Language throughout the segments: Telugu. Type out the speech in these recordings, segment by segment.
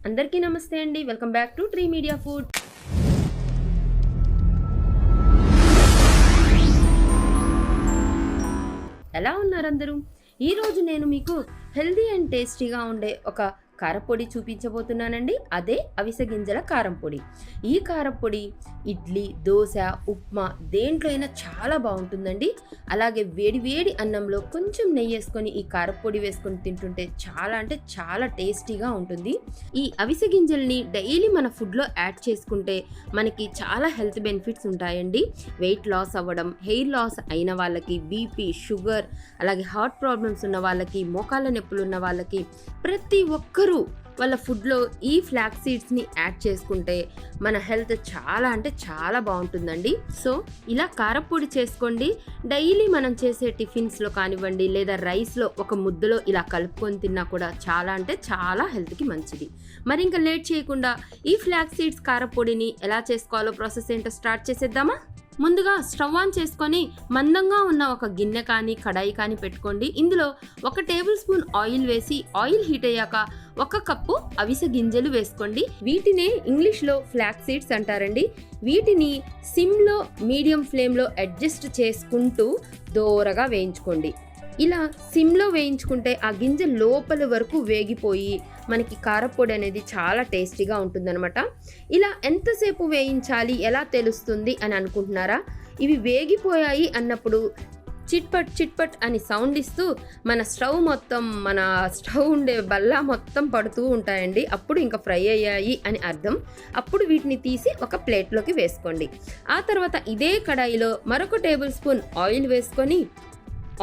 అందరికీ నమస్తే అండి. Welcome back to tree media food. ఎలా ఉన్నారు అందరూ? ఈరోజు నేను మీకు హెల్దీ అండ్ టేస్టీగా ఉండే ఒక కారపొడి చూపించబోతున్నానండి. అదే అవిసె గింజల కారం పొడి. ఈ కారపొడి ఇడ్లీ, దోశ, ఉప్మా దేంట్లో అయినా చాలా బాగుంటుందండి. అలాగే వేడి వేడి అన్నంలో కొంచెం నెయ్యి వేసుకొని ఈ కారపొడి వేసుకొని తింటుంటే చాలా అంటే చాలా టేస్టీగా ఉంటుంది. ఈ అవిసె గింజల్ని డైలీ మన ఫుడ్లో యాడ్ చేసుకుంటే మనకి చాలా హెల్త్ బెనిఫిట్స్ ఉంటాయండి. వెయిట్ లాస్ అవ్వడం, హెయిర్ లాస్ అయిన వాళ్ళకి, బీపీ, షుగర్, అలాగే హార్ట్ ప్రాబ్లమ్స్ ఉన్న వాళ్ళకి, మోకాళ్ళ నొప్పులు ఉన్న వాళ్ళకి ప్రతి ఒక్కరూ వాళ్ళ ఫుడ్లో ఈ ఫ్లాక్ సీడ్స్ని యాడ్ చేసుకుంటే మన హెల్త్ చాలా అంటే చాలా బాగుంటుందండి. సో ఇలా కారపొడి చేసుకోండి. డైలీ మనం చేసే టిఫిన్స్లో కానివ్వండి, లేదా రైస్లో ఒక ముద్దలో ఇలా కలుపుకొని తిన్నా కూడా చాలా అంటే చాలా హెల్త్కి మంచిది. మరి ఇంకా లేట్ చేయకుండా ఈ ఫ్లాక్ సీడ్స్ కారపొడిని ఎలా చేసుకోవాలో ప్రాసెస్ ఏంటో స్టార్ట్ చేసేద్దామా? ముందుగా స్టవ్ ఆన్ చేసుకొని మందంగా ఉన్న ఒక గిన్నె కానీ కడాయి కానీ పెట్టుకోండి. ఇందులో 1 టేబుల్ స్పూన్ ఆయిల్ వేసి ఆయిల్ హీట్ అయ్యాక 1 కప్పు అవిసె గింజలు వేసుకోండి. వీటినే ఇంగ్లీష్లో ఫ్లాక్ సీడ్స్ అంటారండి. వీటిని సిమ్లో మీడియం ఫ్లేమ్లో అడ్జస్ట్ చేసుకుంటూ దోరగా వేయించుకోండి. ఇలా సిమ్లో వేయించుకుంటే ఆ గింజ లోపల వరకు వేగిపోయి మనకి కారపొడి అనేది చాలా టేస్టీగా ఉంటుందన్నమాట. ఇలా ఎంతసేపు వేయించాలి, ఎలా తెలుస్తుంది అని అనుకుంటున్నారా? ఇవి వేగిపోయాయి అన్నప్పుడు చిట్పట్ చిట్పట్ అని సౌండ్ ఇస్తూ మన స్టవ్ ఉండే బల్ల మొత్తం పడుతూ ఉంటాయండి. అప్పుడు ఇంకా ఫ్రై అయ్యాయి అని అర్థం. అప్పుడు వీటిని తీసి ఒక ప్లేట్లోకి వేసుకోండి. ఆ తర్వాత ఇదే కడాయిలో మరొక టేబుల్ స్పూన్ ఆయిల్ వేసుకొని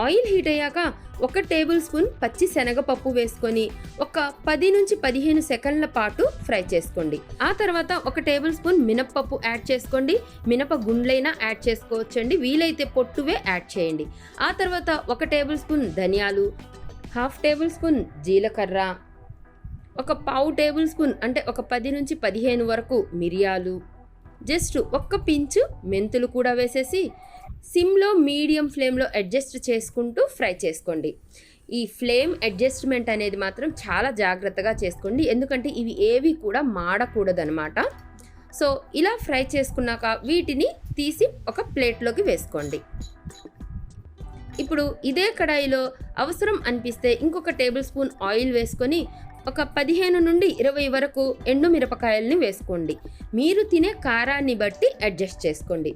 ఆయిల్ హీట్ అయ్యాక 1 టేబుల్ స్పూన్ పచ్చి శనగపప్పు వేసుకొని ఒక 10 నుంచి 15 సెకండ్ల పాటు ఫ్రై చేసుకోండి. ఆ తర్వాత 1 టేబుల్ స్పూన్ మినప్పప్పు యాడ్ చేసుకోండి. మినప గుండ్లైనా యాడ్ చేసుకోవచ్చండి, వీలైతే పొట్టువే యాడ్ చేయండి. ఆ తర్వాత 1 టేబుల్ స్పూన్ ధనియాలు, 1/2 టేబుల్ స్పూన్ జీలకర్ర, ఒక 1/2 టేబుల్ స్పూన్ అంటే ఒక 10 నుంచి 15 వరకు మిరియాలు, జస్ట్ 1 పించు మెంతులు కూడా వేసేసి సిమ్లో మీడియం ఫ్లేమ్లో అడ్జస్ట్ చేసుకుంటూ ఫ్రై చేసుకోండి. ఈ ఫ్లేమ్ అడ్జస్ట్మెంట్ అనేది మాత్రం చాలా జాగ్రత్తగా చేసుకోండి, ఎందుకంటే ఇవి ఏవి కూడా మాడకూడదనమాట. సో ఇలా ఫ్రై చేసుకున్నాక వీటిని తీసి ఒక ప్లేట్లోకి వేసుకోండి. ఇప్పుడు ఇదే కడాయిలో అవసరం అనిపిస్తే ఇంకొక టేబుల్ స్పూన్ ఆయిల్ వేసుకొని ఒక 15 నుండి 20 వరకు ఎండు మిరపకాయల్ని వేసుకోండి. మీరు తినే కారాన్ని బట్టి అడ్జస్ట్ చేసుకోండి.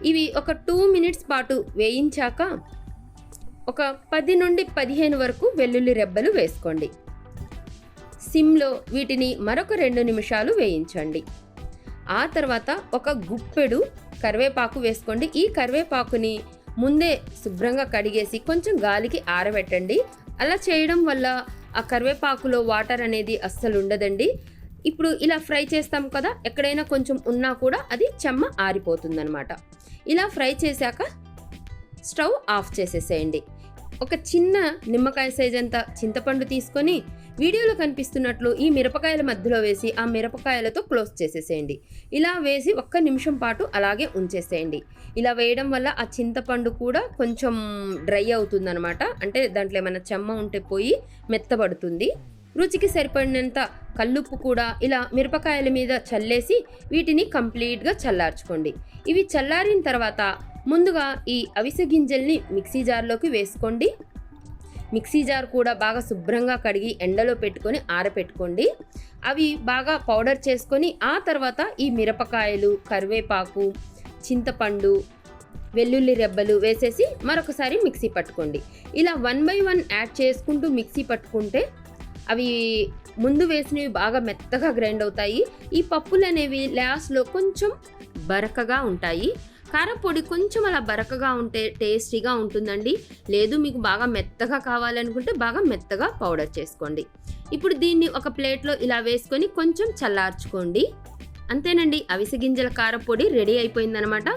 ఇవి ఒక 2 మినిట్స్ పాటు వేయించాక ఒక 10 నుండి 15 వరకు వెల్లుల్లి రెబ్బలు వేసుకోండి. సిమ్లో వీటిని మరొక 2 నిమిషాలు వేయించండి. ఆ తర్వాత ఒక గుప్పెడు కరివేపాకు వేసుకోండి. ఈ కరివేపాకుని ముందే శుభ్రంగా కడిగేసి కొంచెం గాలికి ఆరబెట్టండి. అలా చేయడం వల్ల ఆ కరివేపాకులో వాటర్ అనేది అస్సలు ఉండదండి. ఇప్పుడు ఇలా ఫ్రై చేస్తాం కదా, ఎక్కడైనా కొంచెం ఉన్నా కూడా అది చెమ్మ ఆరిపోతుందన్నమాట. ఇలా ఫ్రై చేశాక స్టవ్ ఆఫ్ చేసేసేయండి. ఒక చిన్న నిమ్మకాయ సైజ్ అంత చింతపండు తీసుకొని వీడియోలో కనిపిస్తున్నట్లు ఈ మిరపకాయల మధ్యలో వేసి ఆ మిరపకాయలతో క్లోజ్ చేసేసేయండి. ఇలా వేసి 1 నిమిషం పాటు అలాగే ఉంచేసేయండి. ఇలా వేయడం వల్ల ఆ చింతపండు కూడా కొంచెం డ్రై అవుతుందన్నమాట. అంటే దాంట్లో ఏమైనా చెమ్మ ఉంటే పోయి మెత్తబడుతుంది. రుచికి సరిపడినంత కల్లుప్పు కూడా ఇలా మిరపకాయల మీద చల్లేసి వీటిని కంప్లీట్గా చల్లార్చుకోండి. ఇవి చల్లారిన తర్వాత ముందుగా ఈ అవిసె గింజల్ని మిక్సీ జార్లోకి వేసుకోండి. మిక్సీ జార్ కూడా బాగా శుభ్రంగా కడిగి ఎండలో పెట్టుకొని ఆరపెట్టుకోండి. అవి బాగా పౌడర్ చేసుకొని ఆ తర్వాత ఈ మిరపకాయలు, కరివేపాకు, చింతపండు, వెల్లుల్లి రెబ్బలు వేసేసి మరొకసారి మిక్సీ పట్టుకోండి. ఇలా 1 by 1 యాడ్ చేసుకుంటూ మిక్సీ పట్టుకుంటే అవి ముందు వేసినవి బాగా మెత్తగా గ్రైండ్ అవుతాయి. ఈ పప్పులు అనేవి లాస్ట్లో కొంచెం బరకగా ఉంటాయి. కారపొడి కొంచెం అలా బరకగా ఉంటే టేస్టీగా ఉంటుందండి. లేదు మీకు బాగా మెత్తగా కావాలనుకుంటే బాగా మెత్తగా పౌడర్ చేసుకోండి. ఇప్పుడు దీన్ని ఒక ప్లేట్లో ఇలా వేసుకొని కొంచెం చల్లార్చుకోండి. అంతేనండి, అవిసె గింజల కారపొడి రెడీ అయిపోయిందనమాట.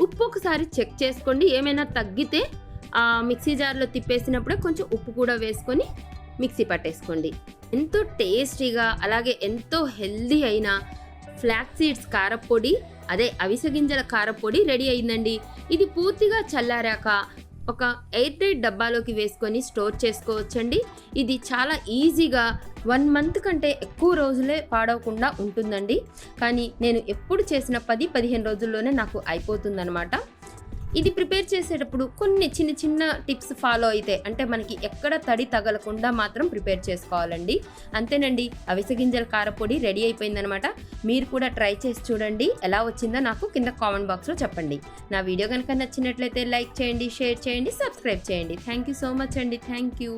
ఉప్పు ఒకసారి చెక్ చేసుకోండి. ఏమైనా తగ్గితే మిక్సీ జార్లో తిప్పేసినప్పుడే కొంచెం ఉప్పు కూడా వేసుకొని మిక్సీ పట్టేసుకోండి. ఎంతో టేస్టీగా అలాగే ఎంతో హెల్దీ అయిన ఫ్లాక్ సీడ్స్ కారపొడి, అదే అవిసె గింజల కారపొడి రెడీ అయిందండి. ఇది పూర్తిగా చల్లారాక ఒక ఎయిర్ టైట్ డబ్బాలోకి వేసుకొని స్టోర్ చేసుకోవచ్చండి. ఇది చాలా ఈజీగా 1 మంత్ కంటే ఎక్కువ రోజులే పాడవకుండా ఉంటుందండి. కానీ నేను ఎప్పుడు చేసిన 10-15 రోజుల్లోనే నాకు అయిపోతుందనమాట. ఇది ప్రిపేర్ చేసేటప్పుడు కొన్ని చిన్న చిన్న టిప్స్ ఫాలో అయితే, అంటే మనకి ఎక్కడ తడి తగలకుండా మాత్రం ప్రిపేర్ చేసుకోవాలండి. అంతేనండి, అవిసె గింజల కారపొడి రెడీ అయిపోయిందనమాట. మీరు కూడా ట్రై చేసి చూడండి, ఎలా వచ్చిందో నాకు కింద కామెంట్ బాక్స్లో చెప్పండి. నా వీడియో కనుక నచ్చినట్లయితే లైక్ చేయండి, షేర్ చేయండి, సబ్స్క్రైబ్ చేయండి. థ్యాంక్ యూ సో మచ్ అండి. Thank you.